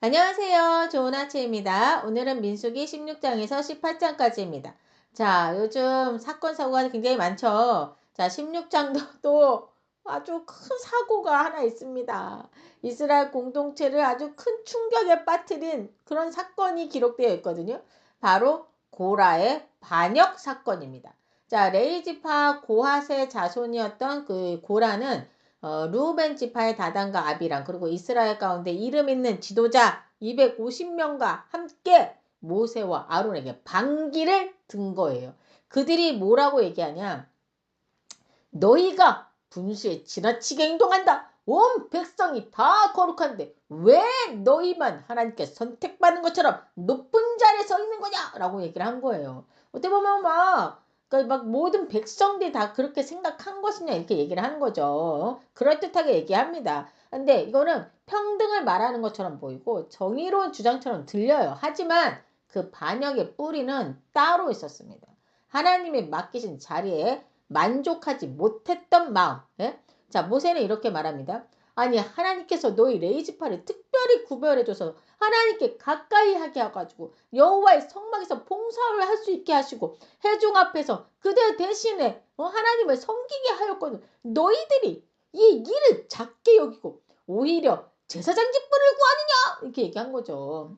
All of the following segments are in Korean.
안녕하세요. 좋은 아침입니다. 오늘은 민수기 16장에서 18장까지입니다. 자, 요즘 사건, 사고가 굉장히 많죠. 자, 16장도 또 아주 큰 사고가 하나 있습니다. 이스라엘 공동체를 아주 큰 충격에 빠뜨린 그런 사건이 기록되어 있거든요. 바로 고라의 반역 사건입니다. 자, 레위 지파 고핫의 자손이었던 그 고라는 루벤 지파의 다단과 아비람 그리고 이스라엘 가운데 이름 있는 지도자 250명과 함께 모세와 아론에게 반기를 든 거예요. 그들이 뭐라고 얘기하냐? 너희가 분수에 지나치게 행동한다. 온 백성이 다 거룩한데 왜 너희만 하나님께 선택받은 것처럼 높은 자리에 서 있는 거냐? 라고 얘기를 한 거예요. 어떻게 보면 그러니까 막 모든 백성들이 다 그렇게 생각한 것이냐 이렇게 얘기를 하는 거죠. 그럴듯하게 얘기합니다. 근데 이거는 평등을 말하는 것처럼 보이고 정의로운 주장처럼 들려요. 하지만 그 반역의 뿌리는 따로 있었습니다. 하나님이 맡기신 자리에 만족하지 못했던 마음. 예? 자, 모세는 이렇게 말합니다. 아니, 하나님께서 너희 레이지파를 특별히 구별해줘서 하나님께 가까이 하게 해가지고 여호와의 성막에서 봉사를 할 수 있게 하시고 회중 앞에서 그들 대신에 하나님을 섬기게 하였거든. 너희들이 이 일을 작게 여기고 오히려 제사장 직분을 구하느냐 이렇게 얘기한 거죠.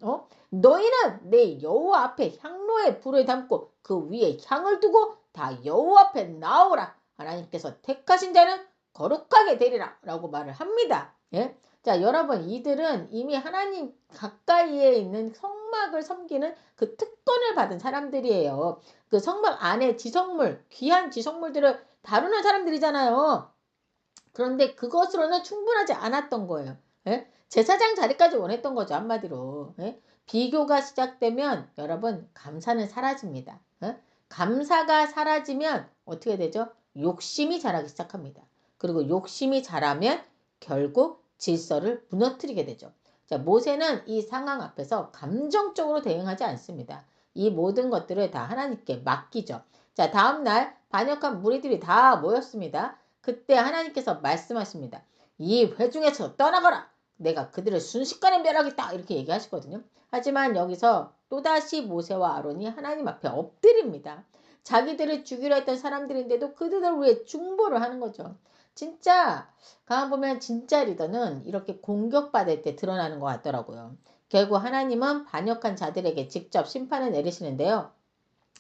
너희는 내 여호와 앞에 향로에 불을 담고 그 위에 향을 두고 다 여호와 앞에 나오라. 하나님께서 택하신 자는 거룩하게 되리라 라고 말을 합니다. 예? 자, 여러분, 이들은 이미 하나님 가까이에 있는 성막을 섬기는 그 특권을 받은 사람들이에요. 그 성막 안에 지성물, 귀한 지성물들을 다루는 사람들이잖아요. 그런데 그것으로는 충분하지 않았던 거예요. 예? 제사장 자리까지 원했던 거죠, 한마디로. 예? 비교가 시작되면 여러분 감사는 사라집니다. 예? 감사가 사라지면 어떻게 되죠? 욕심이 자라기 시작합니다. 그리고 욕심이 자라면 결국 질서를 무너뜨리게 되죠. 자, 모세는 이 상황 앞에서 감정적으로 대응하지 않습니다. 이 모든 것들을 다 하나님께 맡기죠. 자, 다음날 반역한 무리들이 다 모였습니다. 그때 하나님께서 말씀하십니다. 이 회중에서 떠나가라. 내가 그들을 순식간에 멸하겠다. 이렇게 얘기하시거든요. 하지만 여기서 또다시 모세와 아론이 하나님 앞에 엎드립니다. 자기들을 죽이려 했던 사람들인데도 그들을 위해 중보를 하는 거죠. 진짜 가만 보면 진짜 리더는 이렇게 공격받을 때 드러나는 것 같더라고요. 결국 하나님은 반역한 자들에게 직접 심판을 내리시는데요.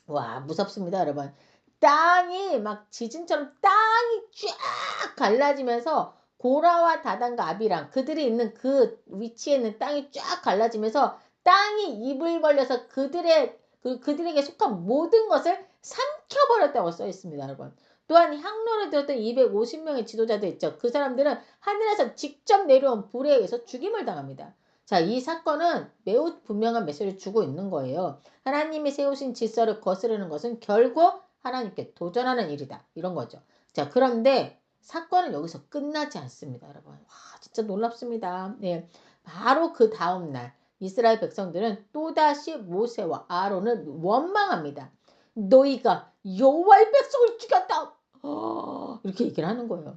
와, 무섭습니다, 여러분. 땅이 막 지진처럼 땅이 쫙 갈라지면서 고라와 다단과 아비랑 그들이 있는 그 위치에 있는 땅이 쫙 갈라지면서 땅이 입을 벌려서 그들에게 속한 모든 것을 삼켜버렸다고 써 있습니다, 여러분. 또한 향로를 들었던 250명의 지도자들 있죠. 그 사람들은 하늘에서 직접 내려온 불에 의해서 죽임을 당합니다. 자, 이 사건은 매우 분명한 메시지를 주고 있는 거예요. 하나님이 세우신 질서를 거스르는 것은 결국 하나님께 도전하는 일이다. 이런 거죠. 자, 그런데 사건은 여기서 끝나지 않습니다, 여러분. 와, 진짜 놀랍습니다. 네. 바로 그 다음날 이스라엘 백성들은 또다시 모세와 아론을 원망합니다. 너희가 여호와의 백성을 죽였다. 이렇게 얘기를 하는 거예요.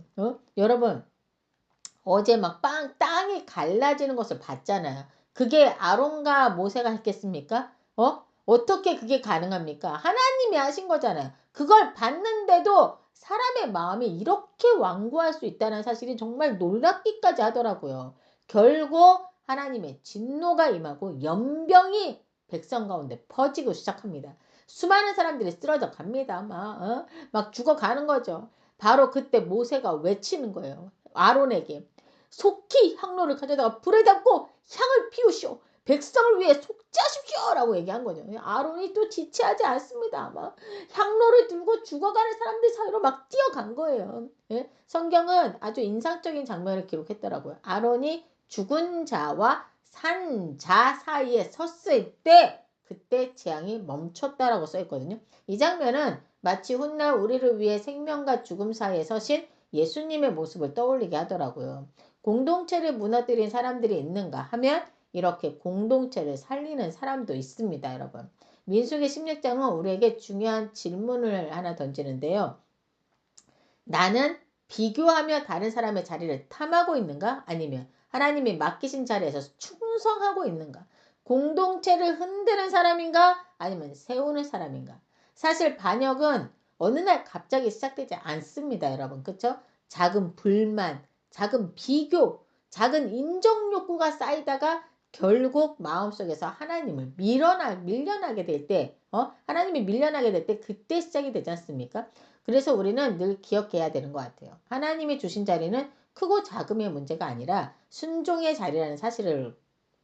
여러분, 어제 막 땅이 갈라지는 것을 봤잖아요. 그게 아론과 모세가 했겠습니까? 어떻게 그게 가능합니까? 하나님이 하신 거잖아요. 그걸 봤는데도 사람의 마음이 이렇게 완고할 수 있다는 사실이 정말 놀랍기까지 하더라고요. 결국 하나님의 진노가 임하고 연병이 백성 가운데 퍼지고 시작합니다. 수많은 사람들이 쓰러져 갑니다. 막 죽어가는 거죠. 바로 그때 모세가 외치는 거예요. 아론에게. 속히 향로를 가져다가 불에 담고 향을 피우시오. 백성을 위해 속죄하십시오. 라고 얘기한 거죠. 아론이 또 지체하지 않습니다. 막 향로를 들고 죽어가는 사람들 사이로 막 뛰어간 거예요. 예? 성경은 아주 인상적인 장면을 기록했더라고요. 아론이 죽은 자와 산 자 사이에 섰을 때 그때 재앙이 멈췄다라고 써있거든요. 이 장면은 마치 훗날 우리를 위해 생명과 죽음 사이에 서신 예수님의 모습을 떠올리게 하더라고요. 공동체를 무너뜨린 사람들이 있는가 하면 이렇게 공동체를 살리는 사람도 있습니다, 여러분. 민수기 16장은 우리에게 중요한 질문을 하나 던지는데요. 나는 비교하며 다른 사람의 자리를 탐하고 있는가? 아니면 하나님이 맡기신 자리에서 충성하고 있는가? 공동체를 흔드는 사람인가? 아니면 세우는 사람인가? 사실 반역은 어느 날 갑자기 시작되지 않습니다, 여러분. 그쵸? 작은 불만, 작은 비교, 작은 인정 욕구가 쌓이다가 결국 마음속에서 하나님을 밀려나게 될 때, 하나님이 밀려나게 될 때 그때 시작이 되지 않습니까? 그래서 우리는 늘 기억해야 되는 것 같아요. 하나님이 주신 자리는 크고 작음의 문제가 아니라 순종의 자리라는 사실을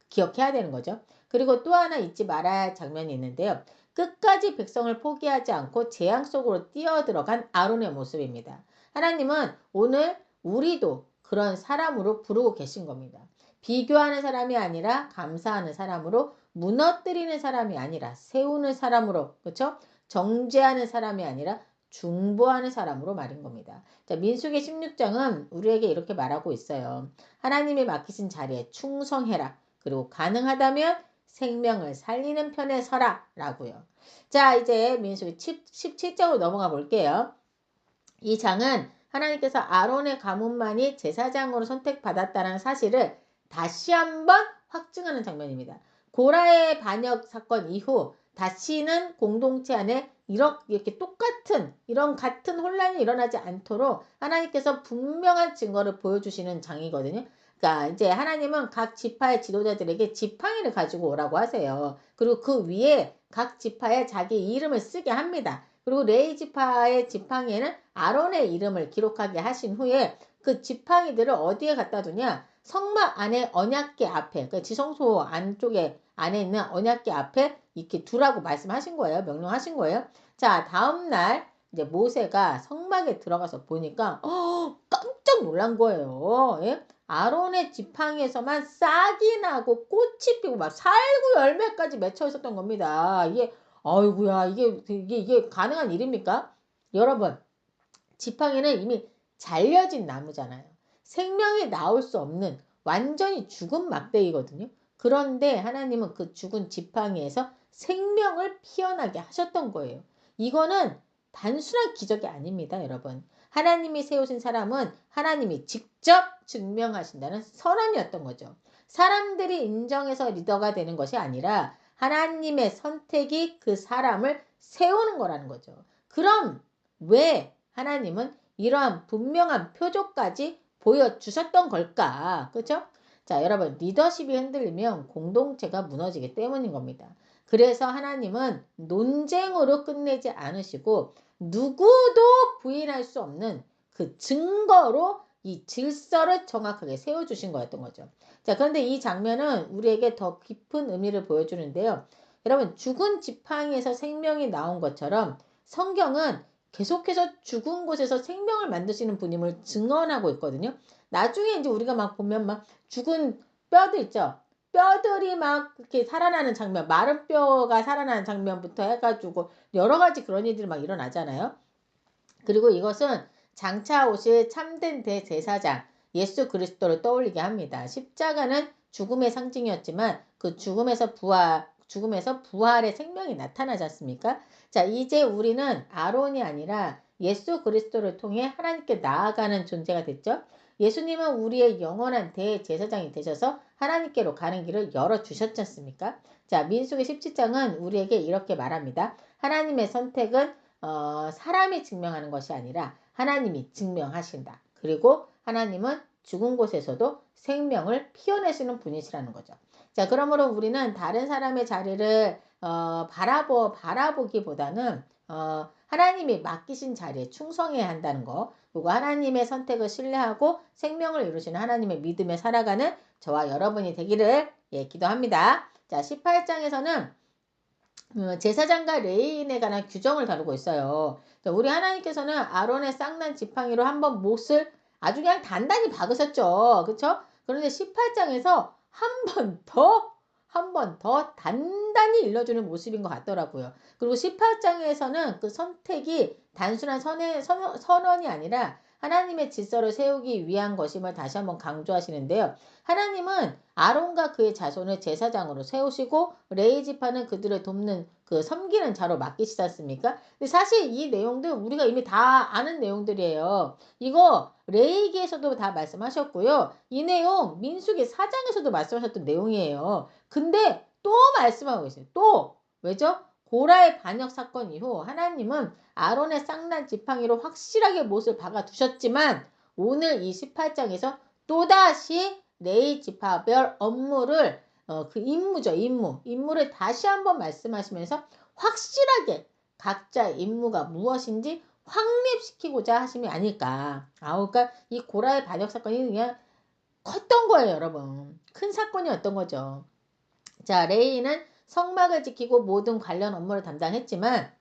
기억해야 되는 거죠. 그리고 또 하나 잊지 말아야 할 장면이 있는데요. 끝까지 백성을 포기하지 않고 재앙 속으로 뛰어들어간 아론의 모습입니다. 하나님은 오늘 우리도 그런 사람으로 부르고 계신 겁니다. 비교하는 사람이 아니라 감사하는 사람으로, 무너뜨리는 사람이 아니라 세우는 사람으로, 그렇죠? 정죄하는 사람이 아니라 중보하는 사람으로 말인 겁니다. 자, 민수기 16장은 우리에게 이렇게 말하고 있어요. 하나님이 맡기신 자리에 충성해라. 그리고 가능하다면 생명을 살리는 편에 서라 라고요. 자, 이제 민수기 17장으로 넘어가 볼게요. 이 장은 하나님께서 아론의 가문만이 제사장으로 선택받았다는 사실을 다시 한번 확증하는 장면입니다. 고라의 반역 사건 이후 다시는 공동체 안에 이렇게 똑같은 이런 같은 혼란이 일어나지 않도록 하나님께서 분명한 증거를 보여주시는 장이거든요. 그러니까 이제 하나님은 각 지파의 지도자들에게 지팡이를 가지고 오라고 하세요. 그리고 그 위에 각 지파에 자기 이름을 쓰게 합니다. 그리고 레위 지파의 지팡이에는 아론의 이름을 기록하게 하신 후에 그 지팡이들을 어디에 갖다 두냐? 성막 안에 언약궤 앞에, 그 지성소 안쪽에 안에 있는 언약궤 앞에 이렇게 두라고 말씀하신 거예요. 명령하신 거예요. 자, 다음날 이제 모세가 성막에 들어가서 보니까 깜짝 놀란 거예요. 예? 아론의 지팡이에서만 싹이 나고 꽃이 피고 막 살구 열매까지 맺혀 있었던 겁니다. 이게 아이고야, 이게 가능한 일입니까? 여러분, 지팡이는 이미 잘려진 나무잖아요. 생명이 나올 수 없는 완전히 죽은 막대기거든요. 그런데 하나님은 그 죽은 지팡이에서 생명을 피어나게 하셨던 거예요. 이거는 단순한 기적이 아닙니다, 여러분. 하나님이 세우신 사람은 하나님이 직접 증명하신다는 선언이었던 거죠. 사람들이 인정해서 리더가 되는 것이 아니라 하나님의 선택이 그 사람을 세우는 거라는 거죠. 그럼 왜 하나님은 이러한 분명한 표적까지 보여주셨던 걸까? 그렇죠? 자, 여러분, 리더십이 흔들리면 공동체가 무너지기 때문인 겁니다. 그래서 하나님은 논쟁으로 끝내지 않으시고 누구도 부인할 수 없는 그 증거로 이 질서를 정확하게 세워주신 거였던 거죠. 자, 그런데 이 장면은 우리에게 더 깊은 의미를 보여주는데요. 여러분, 죽은 지팡이에서 생명이 나온 것처럼 성경은 계속해서 죽은 곳에서 생명을 만드시는 분임을 증언하고 있거든요. 나중에 이제 우리가 막 보면 막 죽은 뼈들 있죠. 뼈들이 막 이렇게 살아나는 장면, 마른 뼈가 살아나는 장면부터 해가지고 여러 가지 그런 일들이 막 일어나잖아요. 그리고 이것은 장차 오실 참된 대제사장 예수 그리스도를 떠올리게 합니다. 십자가는 죽음의 상징이었지만 그 죽음에서 부활의 생명이 나타나지 않습니까? 자, 이제 우리는 아론이 아니라 예수 그리스도를 통해 하나님께 나아가는 존재가 됐죠. 예수님은 우리의 영원한 대제사장이 되셔서 하나님께로 가는 길을 열어주셨지 않습니까? 자, 민수기 17장은 우리에게 이렇게 말합니다. 하나님의 선택은 사람이 증명하는 것이 아니라 하나님이 증명하신다. 그리고 하나님은 죽은 곳에서도 생명을 피워내시는 분이시라는 거죠. 자, 그러므로 우리는 다른 사람의 자리를 바라보기보다는 하나님이 맡기신 자리에 충성해야 한다는 거, 그리고 하나님의 선택을 신뢰하고 생명을 이루시는 하나님의 믿음에 살아가는 저와 여러분이 되기를 기도합니다. 자, 18장에서는 제사장과 레위인에 관한 규정을 다루고 있어요. 우리 하나님께서는 아론의 쌍난 지팡이로 한번 못을 아주 그냥 단단히 박으셨죠. 그렇죠? 그런데 18장에서 한 번 더 단단히 일러주는 모습인 것 같더라고요. 그리고 18장에서는 그 선택이 단순한 선언이 아니라 하나님의 질서를 세우기 위한 것임을 다시 한번 강조하시는데요. 하나님은 아론과 그의 자손을 제사장으로 세우시고 레위 지파는 그들을 돕는 섬기는 자로 맡기시지 않습니까? 근데 사실 이 내용들 우리가 이미 다 아는 내용들이에요. 이거 레위기에서도 다 말씀하셨고요. 이 내용 민수기 4장에서도 말씀하셨던 내용이에요. 근데 또 말씀하고 있어요. 또 왜죠? 고라의 반역 사건 이후 하나님은 아론의 쌍난 지팡이로 확실하게 못을 박아두셨지만 오늘 이 18장에서 또다시 레위 지파별 업무를 그 임무죠. 임무를 다시 한번 말씀하시면서 확실하게 각자의 임무가 무엇인지 확립시키고자 하심이 아닐까. 그러니까 이 고라의 반역 사건이 그냥 컸던 거예요, 여러분. 큰 사건이었던 거죠. 자, 레위는 성막을 지키고 모든 관련 업무를 담당했지만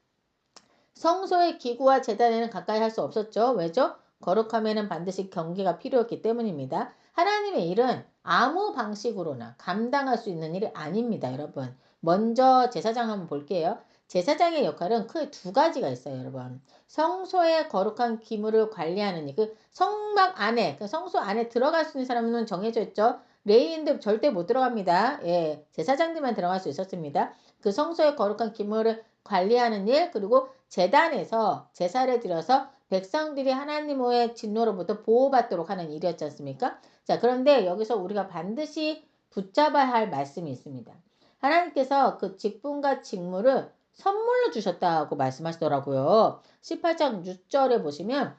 성소의 기구와 제단에는 가까이 할 수 없었죠. 왜죠? 거룩함에는 반드시 경계가 필요했기 때문입니다. 하나님의 일은 아무 방식으로나 감당할 수 있는 일이 아닙니다, 여러분. 먼저 제사장 한번 볼게요. 제사장의 역할은 크게 두 가지가 있어요, 여러분. 성소의 거룩한 기물을 관리하는 일, 성막 안에, 성소 안에 들어갈 수 있는 사람은 정해져 있죠. 레위인들 절대 못 들어갑니다. 예, 제사장들만 들어갈 수 있었습니다. 그 성소의 거룩한 기물을 관리하는 일, 그리고 제단에서 제사를 드려서 백성들이 하나님의 진노로부터 보호받도록 하는 일이었지 않습니까? 자, 그런데 여기서 우리가 반드시 붙잡아야 할 말씀이 있습니다. 하나님께서 그 직분과 직무를 선물로 주셨다고 말씀하시더라고요. 18장 6절에 보시면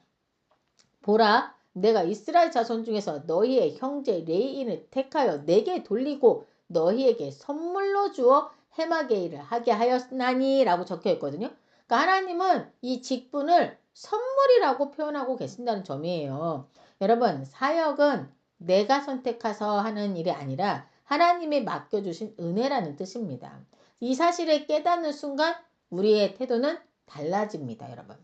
보라, 내가 이스라엘 자손 중에서 너희의 형제 레위인을 택하여 내게 돌리고 너희에게 선물로 주어 해마게 일을 하게 하였나니 라고 적혀 있거든요. 그러니까 하나님은 이 직분을 선물이라고 표현하고 계신다는 점이에요. 여러분, 사역은 내가 선택해서 하는 일이 아니라 하나님이 맡겨주신 은혜라는 뜻입니다. 이 사실을 깨닫는 순간 우리의 태도는 달라집니다, 여러분.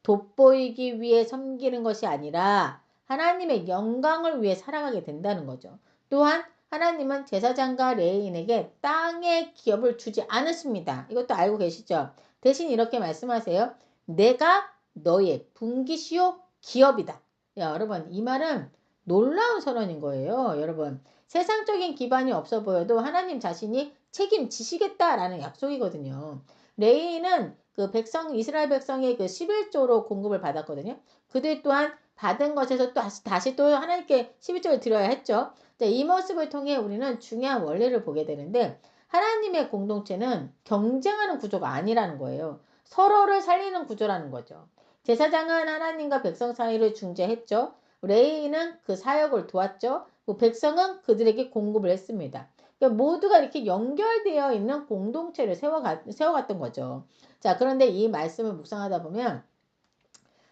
돋보이기 위해 섬기는 것이 아니라 하나님의 영광을 위해 살아가게 된다는 거죠. 또한 하나님은 제사장과 레위인에게 땅의 기업을 주지 않으십니다. 이것도 알고 계시죠? 대신 이렇게 말씀하세요. 내가 너의 분기시요 기업이다. 야, 여러분, 이 말은 놀라운 선언인 거예요. 여러분, 세상적인 기반이 없어 보여도 하나님 자신이 책임지시겠다라는 약속이거든요. 레위인은 그 이스라엘 백성의 그 11조로 공급을 받았거든요. 그들 또한 받은 것에서 또 다시 또 하나님께 11조를 드려야 했죠. 이 모습을 통해 우리는 중요한 원리를 보게 되는데 하나님의 공동체는 경쟁하는 구조가 아니라는 거예요. 서로를 살리는 구조라는 거죠. 제사장은 하나님과 백성 사이를 중재했죠. 레위인은 그 사역을 도왔죠. 백성은 그들에게 공급을 했습니다. 그러니까 모두가 이렇게 연결되어 있는 공동체를 세워갔던 거죠. 자, 그런데 이 말씀을 묵상하다 보면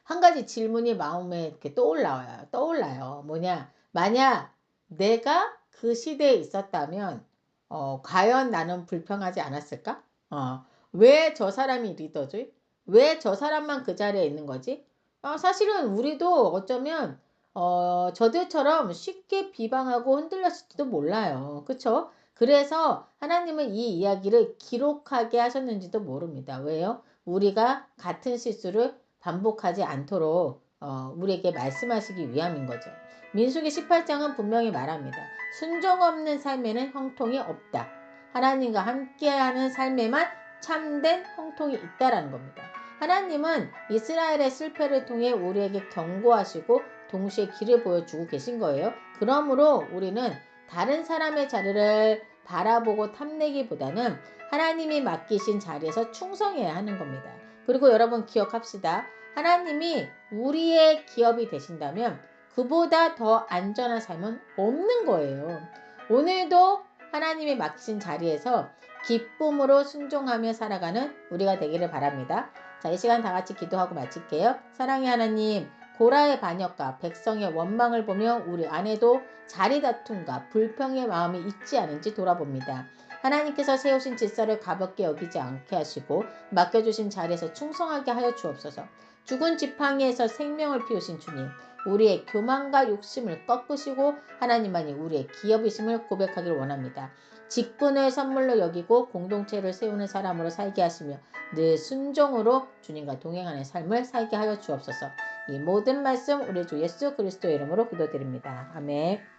한 가지 질문이 마음에 이렇게 떠올라요. 뭐냐? 만약 내가 그 시대에 있었다면, 과연 나는 불평하지 않았을까? 왜 저 사람이 리더지? 왜 저 사람만 그 자리에 있는 거지? 사실은 우리도 어쩌면, 저들처럼 쉽게 비방하고 흔들렸을지도 몰라요. 그쵸? 그래서 하나님은 이 이야기를 기록하게 하셨는지도 모릅니다. 왜요? 우리가 같은 실수를 반복하지 않도록 우리에게 말씀하시기 위함인 거죠. 민수기 18장은 분명히 말합니다. 순종 없는 삶에는 형통이 없다. 하나님과 함께하는 삶에만 참된 형통이 있다라는 겁니다. 하나님은 이스라엘의 실패를 통해 우리에게 경고하시고 동시에 길을 보여주고 계신 거예요. 그러므로 우리는 다른 사람의 자리를 바라보고 탐내기보다는 하나님이 맡기신 자리에서 충성해야 하는 겁니다. 그리고 여러분 기억합시다. 하나님이 우리의 기업이 되신다면 그보다 더 안전한 삶은 없는 거예요. 오늘도 하나님이 맡기신 자리에서 기쁨으로 순종하며 살아가는 우리가 되기를 바랍니다. 자, 이 시간 다 같이 기도하고 마칠게요. 사랑의 하나님, 고라의 반역과 백성의 원망을 보며 우리 안에도 자리 다툼과 불평의 마음이 있지 않은지 돌아봅니다. 하나님께서 세우신 질서를 가볍게 여기지 않게 하시고 맡겨주신 자리에서 충성하게 하여 주옵소서. 죽은 지팡이에서 생명을 피우신 주님, 우리의 교만과 욕심을 꺾으시고 하나님만이 우리의 기업이심을 고백하길 원합니다. 직분을 선물로 여기고 공동체를 세우는 사람으로 살게 하시며 늘 순종으로 주님과 동행하는 삶을 살게 하여 주옵소서. 이 모든 말씀 우리 주 예수 그리스도의 이름으로 기도드립니다. 아멘.